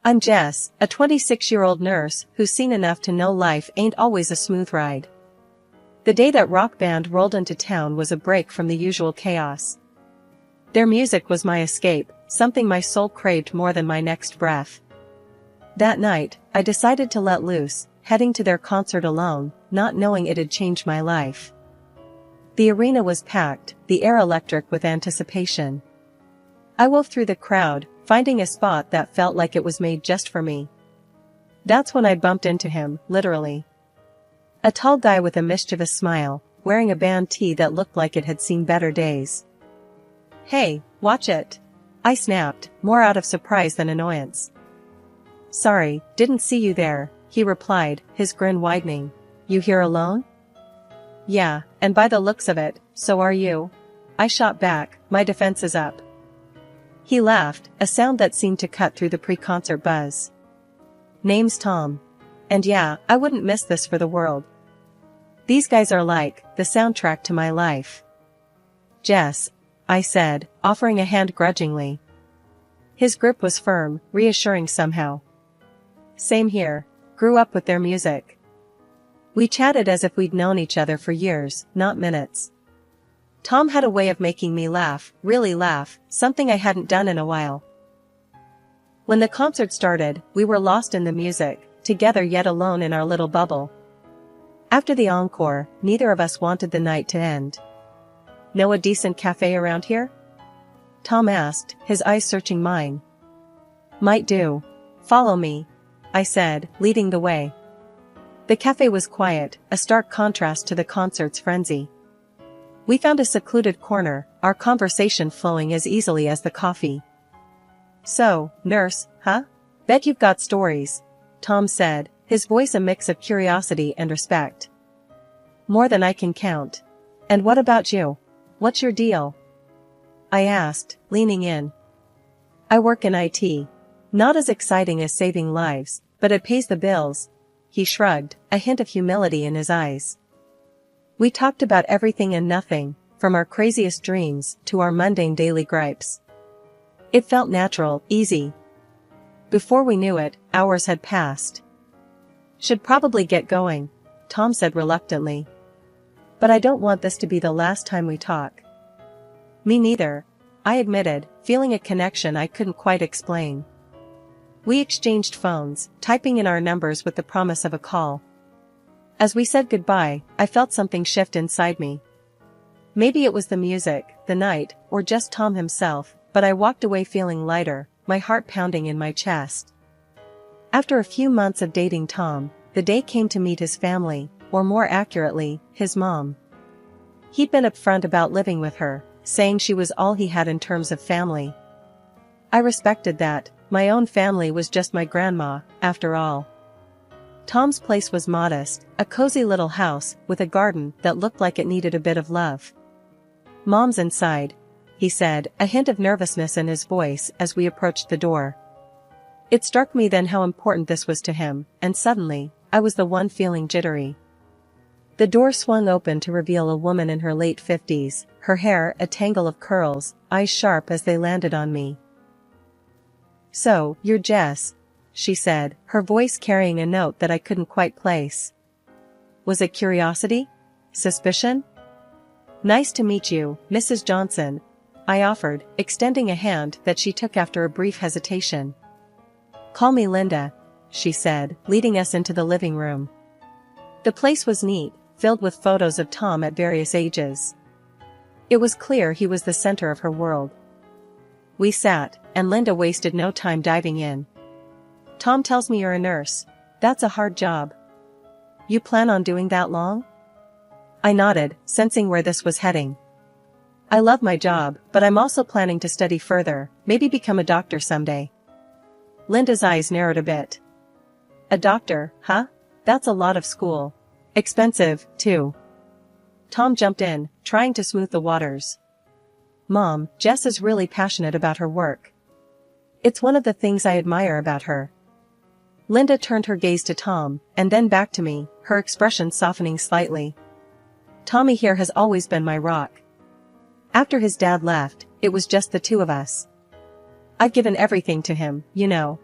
I'm Jess, a 26-year-old nurse who's seen enough to know life ain't always a smooth ride. The day that rock band rolled into town was a break from the usual chaos. Their music was my escape, something my soul craved more than my next breath. That night, I decided to let loose, heading to their concert alone, not knowing it'd change my life. The arena was packed, the air electric with anticipation. I wove through the crowd, finding a spot that felt like it was made just for me. That's when I bumped into him, literally. A tall guy with a mischievous smile, wearing a band tee that looked like it had seen better days. "Hey, watch it!" I snapped, more out of surprise than annoyance. "Sorry, didn't see you there," he replied, his grin widening. "You here alone?" "Yeah, and by the looks of it, so are you." I shot back, my defenses up. He laughed, a sound that seemed to cut through the pre-concert buzz. "Name's Tom. And yeah, I wouldn't miss this for the world. These guys are like the soundtrack to my life." "Jess," I said, offering a hand grudgingly. His grip was firm, reassuring somehow. "Same here. Grew up with their music." We chatted as if we'd known each other for years, not minutes. Tom had a way of making me laugh, really laugh, something I hadn't done in a while. When the concert started, we were lost in the music, together yet alone in our little bubble. After the encore, neither of us wanted the night to end. "Know a decent cafe around here?" Tom asked, his eyes searching mine. "Might do. Follow me," I said, leading the way. The cafe was quiet, a stark contrast to the concert's frenzy. We found a secluded corner, our conversation flowing as easily as the coffee. "So, nurse, huh? Bet you've got stories," Tom said, his voice a mix of curiosity and respect. "More than I can count. And what about you? What's your deal?" I asked, leaning in. "I work in IT. Not as exciting as saving lives, but it pays the bills." He shrugged, a hint of humility in his eyes. We talked about everything and nothing, from our craziest dreams to our mundane daily gripes. It felt natural, easy. Before we knew it, hours had passed. "Should probably get going," Tom said reluctantly. "But I don't want this to be the last time we talk." "Me neither," I admitted, feeling a connection I couldn't quite explain. We exchanged phones, typing in our numbers with the promise of a call. As we said goodbye, I felt something shift inside me. Maybe it was the music, the night, or just Tom himself, but I walked away feeling lighter, my heart pounding in my chest. After a few months of dating Tom, the day came to meet his family, or more accurately, his mom. He'd been upfront about living with her, saying she was all he had in terms of family. I respected that. My own family was just my grandma, after all. Tom's place was modest, a cozy little house with a garden that looked like it needed a bit of love. "Mom's inside," he said, a hint of nervousness in his voice as we approached the door. It struck me then how important this was to him, and suddenly, I was the one feeling jittery. The door swung open to reveal a woman in her late 50s, her hair a tangle of curls, eyes sharp as they landed on me. "So, you're Jess," she said, her voice carrying a note that I couldn't quite place. Was it curiosity? Suspicion? "Nice to meet you, Mrs. Johnson," I offered, extending a hand that she took after a brief hesitation. "Call me Linda," she said, leading us into the living room. The place was neat, filled with photos of Tom at various ages. It was clear he was the center of her world. We sat, and Linda wasted no time diving in. "Tom tells me you're a nurse. That's a hard job. You plan on doing that long?" I nodded, sensing where this was heading. "I love my job, but I'm also planning to study further, maybe become a doctor someday." Linda's eyes narrowed a bit. "A doctor, huh? That's a lot of school. Expensive, too." Tom jumped in, trying to smooth the waters. "Mom, Jess is really passionate about her work. It's one of the things I admire about her." Linda turned her gaze to Tom, and then back to me, her expression softening slightly. "Tommy here has always been my rock. After his dad left, it was just the two of us. I've given everything to him, you know.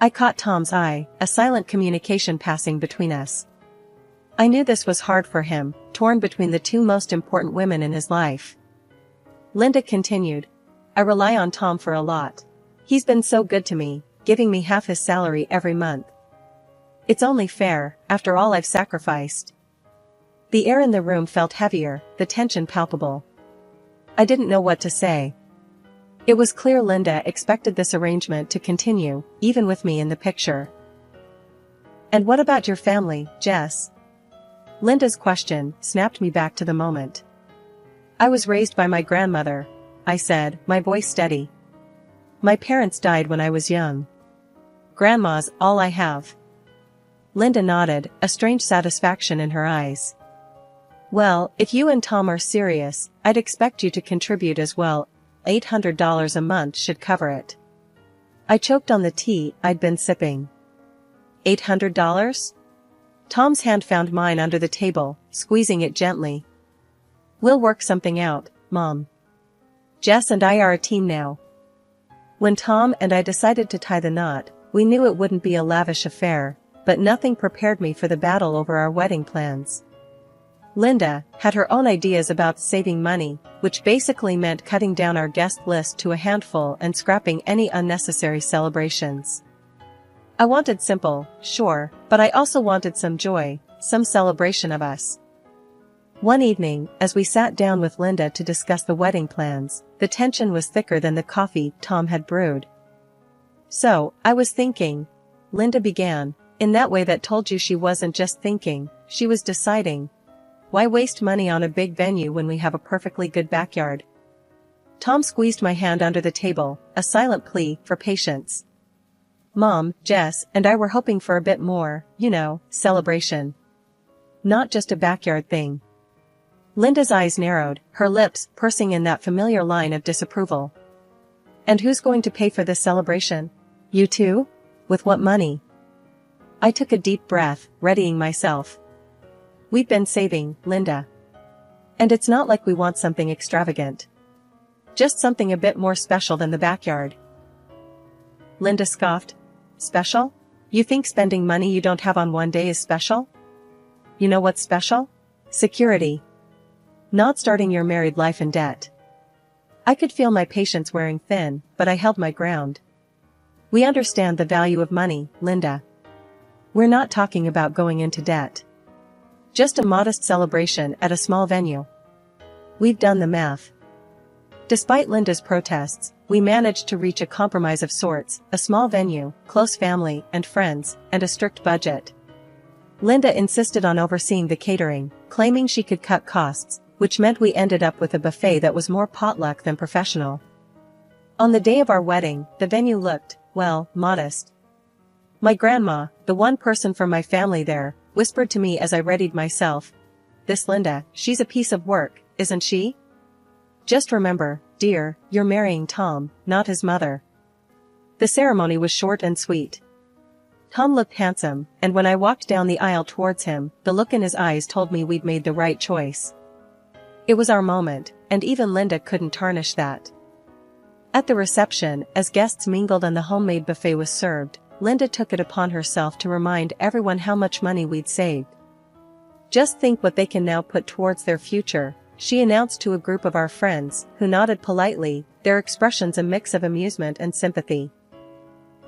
I caught Tom's eye, a silent communication passing between us. I knew this was hard for him, torn between the two most important women in his life. Linda continued. I rely on Tom for a lot. He's been so good to me, giving me half his salary every month. It's only fair, after all I've sacrificed. The air in the room felt heavier, the tension palpable. I didn't know what to say. It was clear Linda expected this arrangement to continue, even with me in the picture. And what about your family, Jess? Linda's question snapped me back to the moment. I was raised by my grandmother, I said, my voice steady. My parents died when I was young. Grandma's all I have. Linda nodded, a strange satisfaction in her eyes. Well, if you and Tom are serious, I'd expect you to contribute as well. $800 a month should cover it. I choked on the tea I'd been sipping. $800? Tom's hand found mine under the table, squeezing it gently. We'll work something out, Mom. Jess and I are a team now. When Tom and I decided to tie the knot, we knew it wouldn't be a lavish affair, but nothing prepared me for the battle over our wedding plans. Linda had her own ideas about saving money, which basically meant cutting down our guest list to a handful and scrapping any unnecessary celebrations. I wanted simple, sure, but I also wanted some joy, some celebration of us. One evening, as we sat down with Linda to discuss the wedding plans, the tension was thicker than the coffee Tom had brewed. So, I was thinking, Linda began, in that way that told you she wasn't just thinking, she was deciding. Why waste money on a big venue when we have a perfectly good backyard? Tom squeezed my hand under the table, a silent plea for patience. Mom, Jess, and I were hoping for a bit more, celebration. Not just a backyard thing. Linda's eyes narrowed, her lips pursing in that familiar line of disapproval. And who's going to pay for this celebration? You too? With what money? I took a deep breath, readying myself. We've been saving, Linda. And it's not like we want something extravagant. Just something a bit more special than the backyard. Linda scoffed. Special? You think spending money you don't have on one day is special? You know what's special? Security. Not starting your married life in debt. I could feel my patience wearing thin, but I held my ground. We understand the value of money, Linda. We're not talking about going into debt. Just a modest celebration at a small venue. We've done the math. Despite Linda's protests, we managed to reach a compromise of sorts, a small venue, close family and friends, and a strict budget. Linda insisted on overseeing the catering, claiming she could cut costs, which meant we ended up with a buffet that was more potluck than professional. On the day of our wedding, the venue looked, well, modest. My grandma, the one person from my family there, whispered to me as I readied myself. This Linda, she's a piece of work, isn't she? Just remember, dear, you're marrying Tom, not his mother. The ceremony was short and sweet. Tom looked handsome, and when I walked down the aisle towards him, the look in his eyes told me we'd made the right choice. It was our moment, and even Linda couldn't tarnish that. At the reception, as guests mingled and the homemade buffet was served, Linda took it upon herself to remind everyone how much money we'd saved. Just think what they can now put towards their future, she announced to a group of our friends, who nodded politely, their expressions a mix of amusement and sympathy.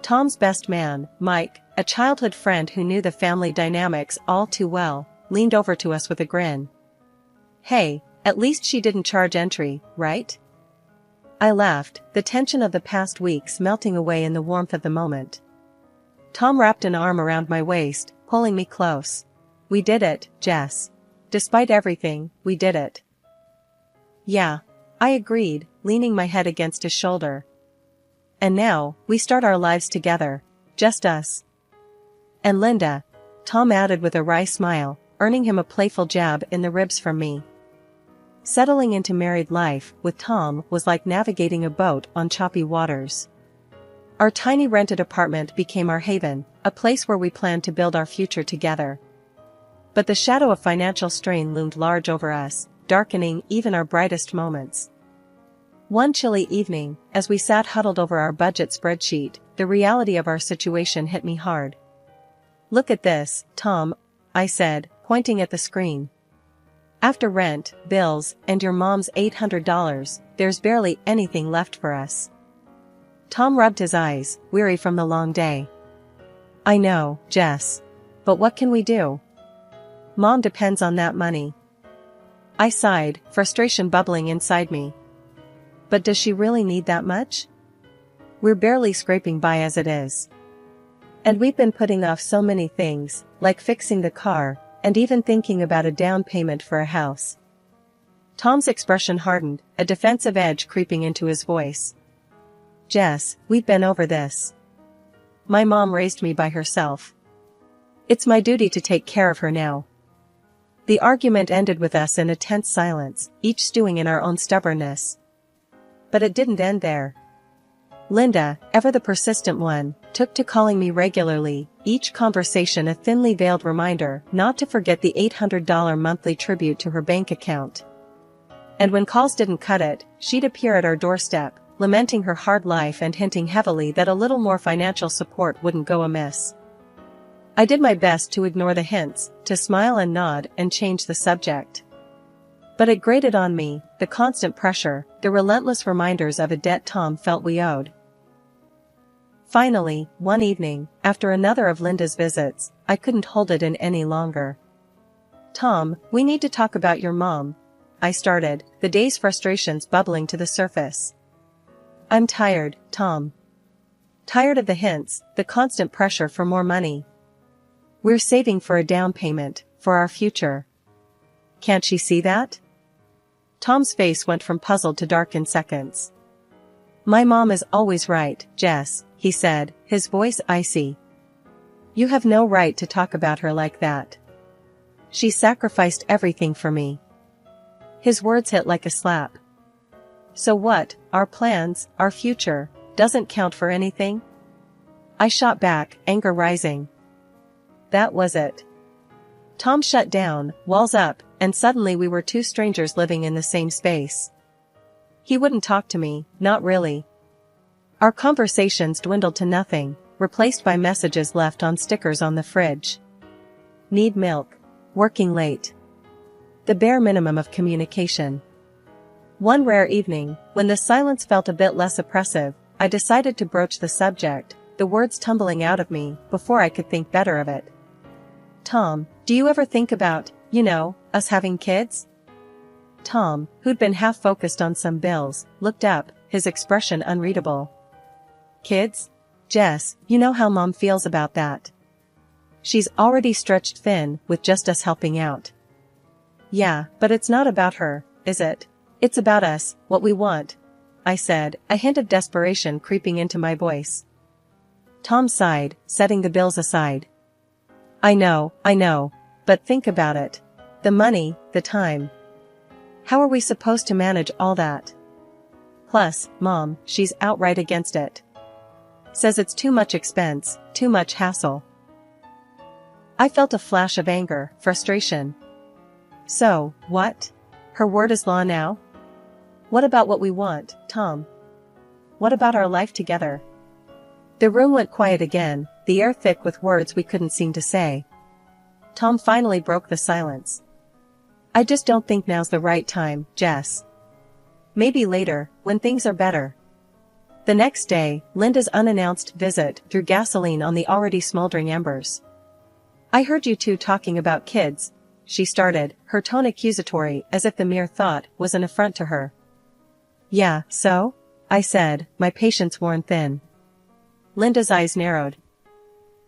Tom's best man, Mike, a childhood friend who knew the family dynamics all too well, leaned over to us with a grin. Hey, at least she didn't charge entry, right? I laughed, the tension of the past weeks melting away in the warmth of the moment. Tom wrapped an arm around my waist, pulling me close. We did it, Jess. Despite everything, we did it. Yeah, I agreed, leaning my head against his shoulder. And now, we start our lives together, just us. And Linda, Tom added with a wry smile, earning him a playful jab in the ribs from me. Settling into married life with Tom was like navigating a boat on choppy waters. Our tiny rented apartment became our haven, a place where we planned to build our future together. But the shadow of financial strain loomed large over us, darkening even our brightest moments. One chilly evening, as we sat huddled over our budget spreadsheet, the reality of our situation hit me hard. "Look at this, Tom," I said, pointing at the screen. "After rent, bills, and your mom's $800, there's barely anything left for us." Tom rubbed his eyes, weary from the long day. "I know, Jess. But what can we do? Mom depends on that money." I sighed, frustration bubbling inside me. But does she really need that much? We're barely scraping by as it is. And we've been putting off so many things, like fixing the car, and even thinking about a down payment for a house. Tom's expression hardened, a defensive edge creeping into his voice. "Jess, we've been over this. My mom raised me by herself. It's my duty to take care of her now." The argument ended with us in a tense silence, each stewing in our own stubbornness. But it didn't end there. Linda, ever the persistent one, took to calling me regularly, each conversation a thinly veiled reminder not to forget the $800 monthly tribute to her bank account. And when calls didn't cut it, she'd appear at our doorstep, lamenting her hard life and hinting heavily that a little more financial support wouldn't go amiss. I did my best to ignore the hints, to smile and nod and change the subject. But it grated on me, the constant pressure, the relentless reminders of a debt Tom felt we owed. Finally, one evening, after another of Linda's visits, I couldn't hold it in any longer. "Tom, we need to talk about your mom," I started, the day's frustrations bubbling to the surface. "I'm tired, Tom. Tired of the hints, the constant pressure for more money. We're saving for a down payment, for our future. Can't she see that?" Tom's face went from puzzled to dark in seconds. "My mom is always right, Jess," he said, his voice icy. "You have no right to talk about her like that. She sacrificed everything for me." His words hit like a slap. "So what, our plans, our future, doesn't count for anything?" I shot back, anger rising. That was it. Tom shut down, walls up, and suddenly we were two strangers living in the same space. He wouldn't talk to me, not really. Our conversations dwindled to nothing, replaced by messages left on stickers on the fridge. "Need milk. Working late." The bare minimum of communication. One rare evening, when the silence felt a bit less oppressive, I decided to broach the subject, the words tumbling out of me before I could think better of it. "Tom, do you ever think about, us having kids?" Tom, who'd been half focused on some bills, looked up, his expression unreadable. "Kids? Jess, you know how Mom feels about that. She's already stretched thin with just us helping out." "Yeah, but it's not about her, is it? It's about us, what we want," I said, a hint of desperation creeping into my voice. Tom sighed, setting the bills aside. I know, but think about it. The money, the time. How are we supposed to manage all that? Plus, Mom, she's outright against it. Says it's too much expense, too much hassle." I felt a flash of anger, frustration. So, what? Her word is law now? What about what we want, Tom? What about our life together? The room went quiet again, the air thick with words we couldn't seem to say. Tom finally broke the silence. "I just don't think now's the right time, Jess. Maybe later, when things are better." The next day, Linda's unannounced visit threw gasoline on the already smoldering embers. "I heard you two talking about kids," she started, her tone accusatory as if the mere thought was an affront to her. "Yeah, so?" I said, my patience worn thin. Linda's eyes narrowed.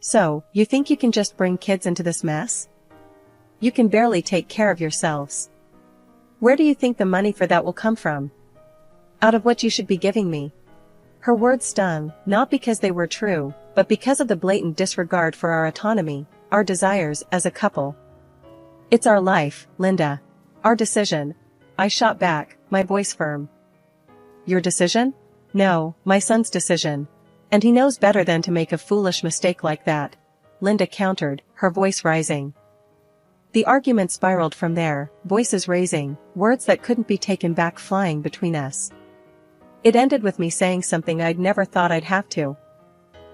"So, you think you can just bring kids into this mess? You can barely take care of yourselves. Where do you think the money for that will come from? Out of what you should be giving me?" Her words stung, not because they were true, but because of the blatant disregard for our autonomy, our desires as a couple. "It's our life, Linda. Our decision," I shot back, my voice firm. "Your decision? No, my son's decision. And he knows better than to make a foolish mistake like that," Linda countered, her voice rising. The argument spiraled from there, voices raising, words that couldn't be taken back flying between us. It ended with me saying something I'd never thought I'd have to.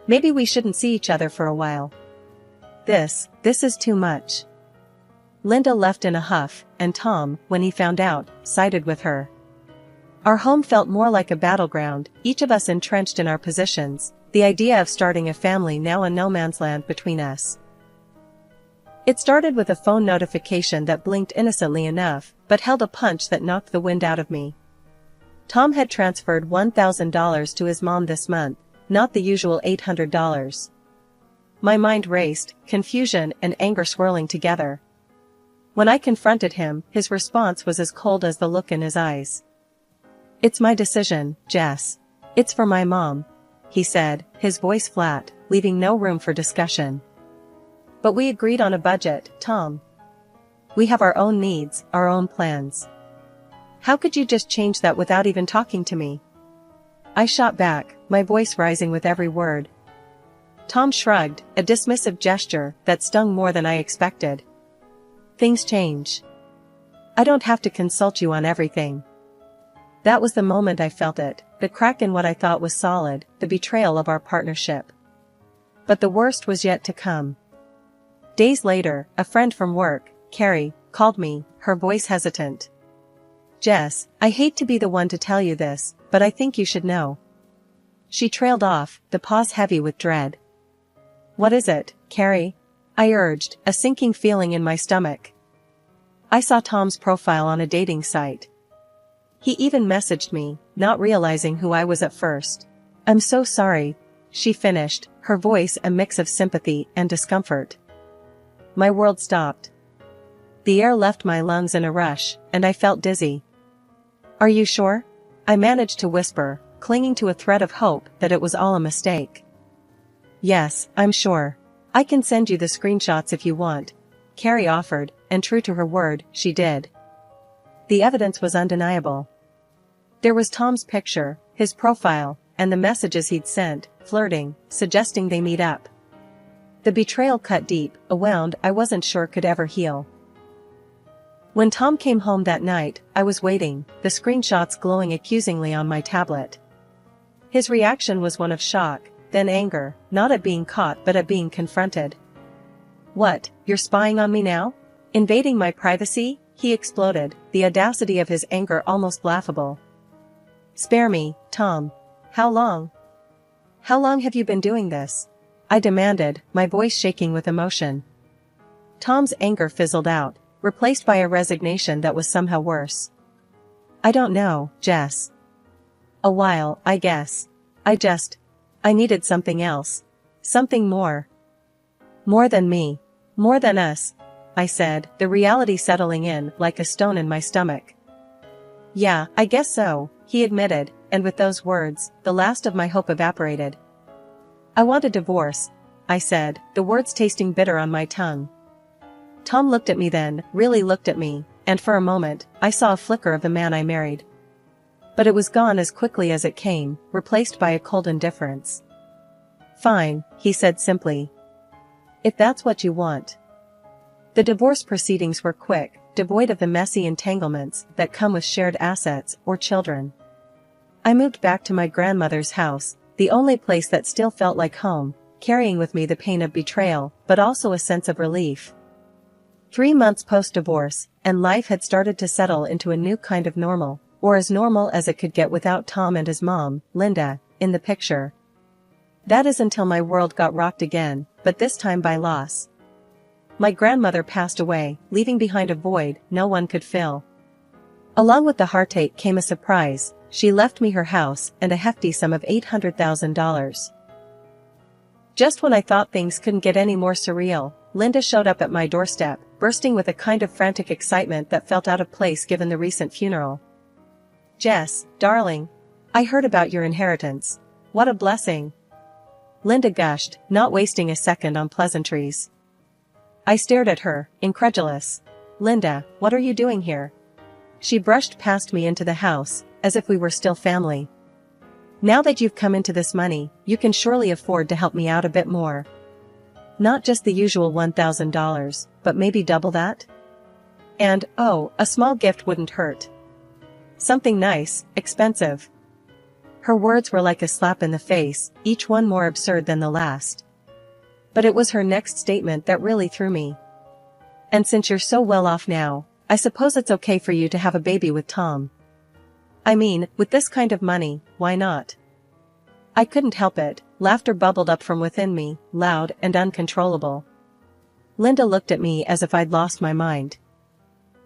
Maybe we shouldn't see each other for a while. This is too much. Linda left in a huff, and Tom, when he found out, sided with her. Our home felt more like a battleground, each of us entrenched in our positions, the idea of starting a family now a no man's land between us. It started with a phone notification that blinked innocently enough, but held a punch that knocked the wind out of me. Tom had transferred $1,000 to his mom this month, not the usual $800. My mind raced, confusion and anger swirling together. When I confronted him, his response was as cold as the look in his eyes. "It's my decision, Jess. It's for my mom," he said, his voice flat, leaving no room for discussion. "But we agreed on a budget, Tom. We have our own needs, our own plans. How could you just change that without even talking to me?" I shot back, my voice rising with every word. Tom shrugged, a dismissive gesture that stung more than I expected. "Things change. I don't have to consult you on everything." That was the moment I felt it, the crack in what I thought was solid, the betrayal of our partnership. But the worst was yet to come. Days later, a friend from work, Carrie, called me, her voice hesitant. "Jess, I hate to be the one to tell you this, but I think you should know." She trailed off, the pause heavy with dread. "What is it, Carrie?" I urged, a sinking feeling in my stomach. I saw Tom's profile on a dating site. He even messaged me, not realizing who I was at first. "I'm so sorry," she finished, her voice a mix of sympathy and discomfort. My world stopped. The air left my lungs in a rush, and I felt dizzy. "Are you sure?" I managed to whisper, clinging to a thread of hope that it was all a mistake. "Yes, I'm sure. I can send you the screenshots if you want," Carrie offered, and true to her word, she did. The evidence was undeniable. There was Tom's picture, his profile, and the messages he'd sent, flirting, suggesting they meet up. The betrayal cut deep, a wound I wasn't sure could ever heal. When Tom came home that night, I was waiting, the screenshots glowing accusingly on my tablet. His reaction was one of shock, then anger, not at being caught but at being confronted. "What, you're spying on me now? Invading my privacy?" he exploded, the audacity of his anger almost laughable. "Spare me, Tom. How long? How long have you been doing this?" I demanded, my voice shaking with emotion. Tom's anger fizzled out, replaced by a resignation that was somehow worse. "I don't know, Jess. A while, I guess. I needed something else. Something more. More than me. More than us," I said, the reality settling in like a stone in my stomach. "Yeah, I guess so," he admitted, and with those words, the last of my hope evaporated. "I want a divorce," I said, the words tasting bitter on my tongue. Tom looked at me then, really looked at me, and for a moment, I saw a flicker of the man I married. But it was gone as quickly as it came, replaced by a cold indifference. "Fine," he said simply. "If that's what you want." The divorce proceedings were quick, devoid of the messy entanglements that come with shared assets or children. I moved back to my grandmother's house, the only place that still felt like home, carrying with me the pain of betrayal, but also a sense of relief. 3 months post-divorce, and life had started to settle into a new kind of normal, or as normal as it could get without Tom and his mom, Linda, in the picture. That is until my world got rocked again, but this time by loss. My grandmother passed away, leaving behind a void no one could fill. Along with the heartache came a surprise. She left me her house and a hefty sum of $800,000. Just when I thought things couldn't get any more surreal, Linda showed up at my doorstep, bursting with a kind of frantic excitement that felt out of place given the recent funeral. "Jess, darling. I heard about your inheritance. What a blessing." Linda gushed, not wasting a second on pleasantries. I stared at her, incredulous. "Linda, what are you doing here?" She brushed past me into the house, as if we were still family. "Now that you've come into this money, you can surely afford to help me out a bit more. Not just the usual $1,000, but maybe double that? And, oh, a small gift wouldn't hurt. Something nice, expensive." Her words were like a slap in the face, each one more absurd than the last. But it was her next statement that really threw me. "And since you're so well off now, I suppose it's okay for you to have a baby with Tom. I mean, with this kind of money, why not?" I couldn't help it, laughter bubbled up from within me, loud and uncontrollable. Linda looked at me as if I'd lost my mind.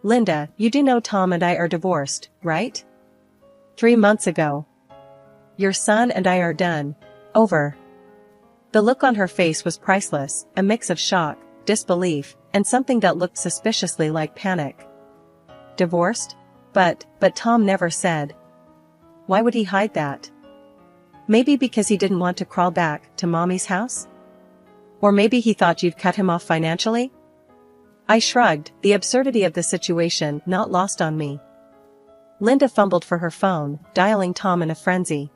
"Linda, you do know Tom and I are divorced, right? 3 months ago. Your son and I are done. Over." The look on her face was priceless, a mix of shock, disbelief, and something that looked suspiciously like panic. Divorced? But Tom never said. Why would he hide that? Maybe because he didn't want to crawl back to Mommy's house? Or maybe he thought you'd cut him off financially? I shrugged, the absurdity of the situation not lost on me. Linda fumbled for her phone, dialing Tom in a frenzy.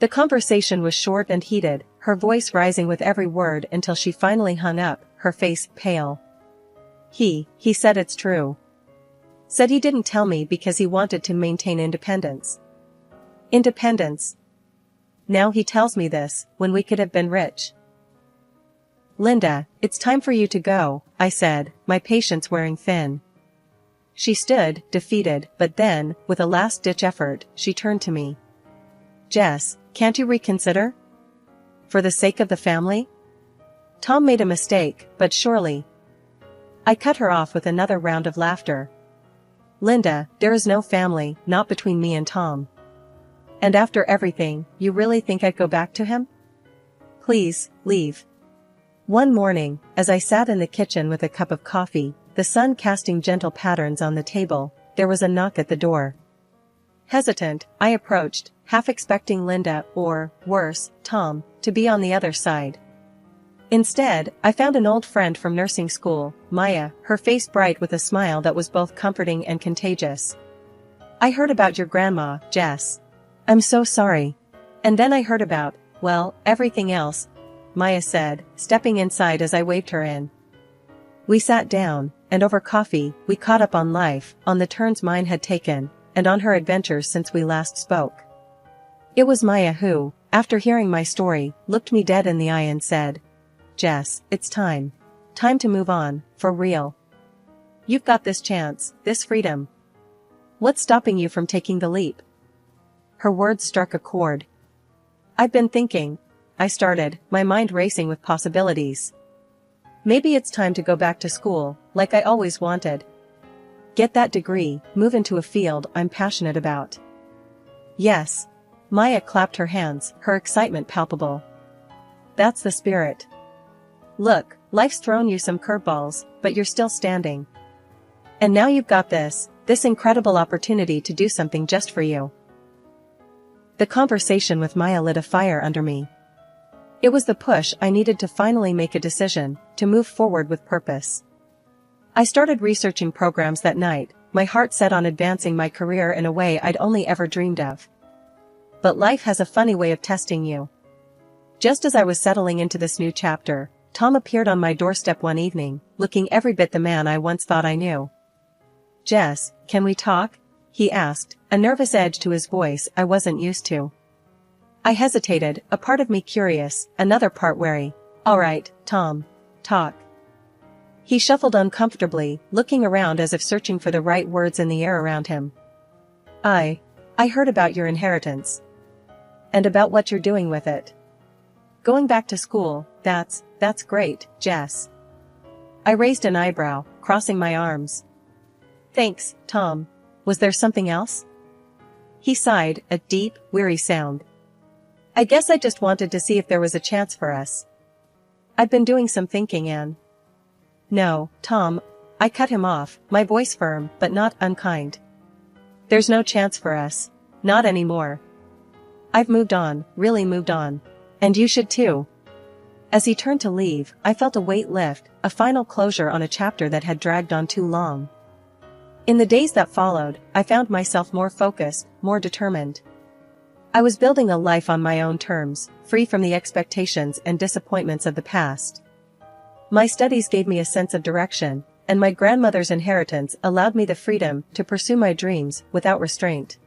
The conversation was short and heated, her voice rising with every word until she finally hung up, her face pale. He said it's true. Said he didn't tell me because he wanted to maintain independence. Independence. Now he tells me this, when we could have been rich. Linda, it's time for you to go, I said, my patience wearing thin. She stood, defeated, but then, with a last-ditch effort, she turned to me. Jess, can't you reconsider? For the sake of the family? Tom made a mistake, but surely. I cut her off with another round of laughter. Linda, there is no family, not between me and Tom. And after everything, you really think I'd go back to him? Please, leave. One morning, as I sat in the kitchen with a cup of coffee, the sun casting gentle patterns on the table, there was a knock at the door. Hesitant, I approached, half expecting Linda or, worse, Tom, to be on the other side. Instead, I found an old friend from nursing school, Maya, her face bright with a smile that was both comforting and contagious. I heard about your grandma, Jess. I'm so sorry. And then I heard about, well, everything else, Maya said, stepping inside as I waved her in. We sat down, and over coffee, we caught up on life, on the turns mine had taken, and on her adventures since we last spoke. It was Maya who, after hearing my story, looked me dead in the eye and said, Jess, it's time. Time to move on, for real. You've got this chance, this freedom. What's stopping you from taking the leap? Her words struck a chord. I've been thinking, I started, my mind racing with possibilities. Maybe it's time to go back to school, like I always wanted. Get that degree, move into a field I'm passionate about. Yes. Maya clapped her hands, her excitement palpable. That's the spirit. Look, life's thrown you some curveballs, but you're still standing. And now you've got this incredible opportunity to do something just for you. The conversation with Maya lit a fire under me. It was the push I needed to finally make a decision, to move forward with purpose. I started researching programs that night, my heart set on advancing my career in a way I'd only ever dreamed of. But life has a funny way of testing you. Just as I was settling into this new chapter, Tom appeared on my doorstep one evening, looking every bit the man I once thought I knew. Jess, can we talk? He asked, a nervous edge to his voice I wasn't used to. I hesitated, a part of me curious, another part wary. All right, Tom. Talk. He shuffled uncomfortably, looking around as if searching for the right words in the air around him. I heard about your inheritance. And about what you're doing with it. Going back to school, that's great, Jess. I raised an eyebrow, crossing my arms. Thanks, Tom. Was there something else? He sighed, a deep, weary sound. I guess I just wanted to see if there was a chance for us. I've been doing some thinking and... No, Tom, I cut him off, my voice firm but not unkind. There's no chance for us. Not anymore. I've moved on, really moved on. And you should too. As he turned to leave, I felt a weight lift, a final closure on a chapter that had dragged on too long. In the days that followed, I found myself more focused, more determined. I was building a life on my own terms, free from the expectations and disappointments of the past. My studies gave me a sense of direction, and my grandmother's inheritance allowed me the freedom to pursue my dreams without restraint.